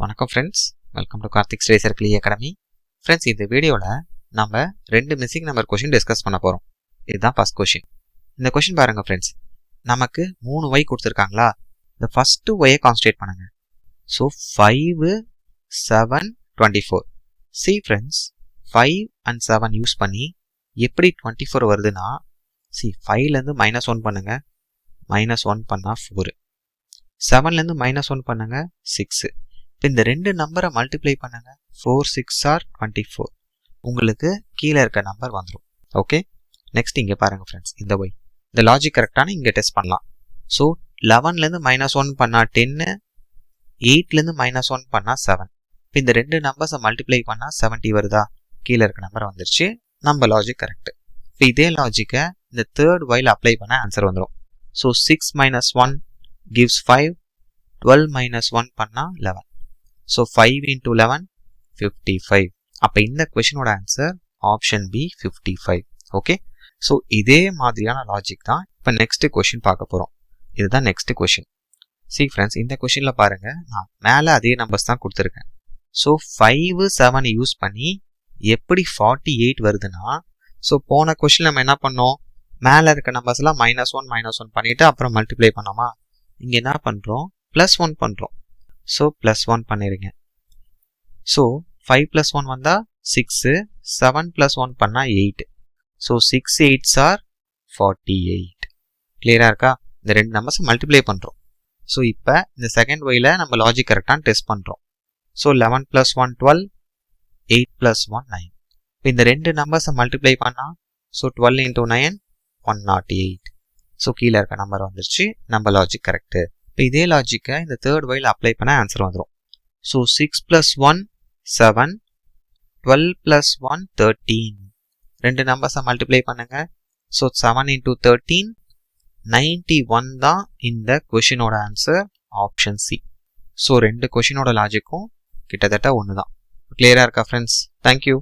வணக்கம் friends, welcome to Karthik's racer கிளி academy. Friends, இந்த வீடியோவில் நம்ம 2 மிஸ்ஸிங் நம்பர் கொஷின் டிஸ்கஸ் பண்ண போகிறோம். இதுதான் ஃபர்ஸ்ட் கொஷின். இந்த கொஷின் பாருங்க ஃப்ரெண்ட்ஸ், நமக்கு 3 y கொடுத்துருக்காங்களா? இந்த ஃபஸ்ட்டு ஒய்யை கான்சன்ட்ரேட் பண்ணுங்க. So 5, 7, 24. C friends, 5 and 7 use பண்ணி எப்படி 24 வருதுன்னா, 5லேருந்து -1 பண்ணுங்க, -1 பண்ணால் 4, 7லேருந்து -1 பண்ணுங்க 6. இப்போ இந்த 2 நம்பரை மல்டிப்ளை பண்ணுங்க, 4 6 are 24. உங்களுக்கு கீழே இருக்க நம்பர் வந்துடும். ஓகே, நெக்ஸ்ட் இங்கே பாருங்க ஃப்ரெண்ட்ஸ், இந்த ஒய் இந்த லாஜிக் கரெக்டான இங்கே டெஸ்ட் பண்ணலாம். ஸோ 11லேருந்து -1 பண்ணால் 10, 8லேருந்து -1 பண்ணால் 7. இப்போ இந்த 2 நம்பர்ஸை மல்டிப்ளை பண்ணால் 70 வருதா? கீழே இருக்க நம்பர் வந்துருச்சு, நம்ம லாஜிக் கரெக்ட். இப்போ இதே லாஜிக்கை இந்த தேர்ட் ஒயில் அப்ளை பண்ண ஆன்சர் வந்துடும். ஸோ 6 - 1 gives 5, 12 - 1 பண்ணால் 11. So 5 into 11, 55. அப்போ இந்த கொஷினோட answer option B 55. Okay, so இதே மாதிரியான லாஜிக் தான் இப்போ நெக்ஸ்ட் கொஷின் பார்க்க போகிறோம். இதுதான் நெக்ஸ்ட் கொஷின். சி ஃப்ரெண்ட்ஸ், இந்த கொஷினில் பாருங்க, நான் மேலே அதே நம்பர்ஸ் தான் கொடுத்துருக்கேன். ஸோ 5, 7 யூஸ் பண்ணி எப்படி 48 வருதுன்னா, ஸோ போன கொஷின் நம்ம என்ன பண்ணோம், மேலே இருக்க நம்பர்ஸ்லாம் -1 -1 பண்ணிவிட்டு அப்புறம் மல்டிப்ளை பண்ணோமா? இங்கே என்ன பண்ணுறோம், +1 பண்ணுறோம். ஸோ +1 பண்ணிடுங்க. ஸோ 5 + 1 வந்தால் 6, 7 + 1 பண்ணால் 8. So 6 8s are 48. கிளியராக இருக்கா? இந்த 2 நம்பர்ஸை மல்டிப்ளை பண்ணுறோம். ஸோ இப்போ இந்த செகண்ட் ஒயில் நம்ம லாஜிக் கரெக்டான டெஸ்ட் பண்ணுறோம். ஸோ 11 + 1 12, 8 + 1 9. இப்போ இந்த 2 நம்பர்ஸை மல்டிப்ளை பண்ணால், ஸோ 12 into 9 108. ஸோ கீழே இருக்க நம்பர் வந்துருச்சு, நம்ம லாஜிக் கரெக்டு. இப்போ இதே லாஜிக்கை இந்த தேர்ட் ஒயில் அப்ளை பண்ண ஆன்சர் வந்துடும். ஸோ 6 + 1 7, 12 + 1 13. 2 நம்பர்ஸை மல்டிப்ளை பண்ணுங்க. ஸோ 7 into 13, 91 தான் இந்த கொஷினோட ஆன்சர், ஆப்ஷன் சி. ஸோ 2 கொஷினோட லாஜிக்கும் கிட்டத்தட்ட ஒன்று தான். கிளியராக இருக்கா ஃப்ரெண்ட்ஸ்? தேங்க்யூ.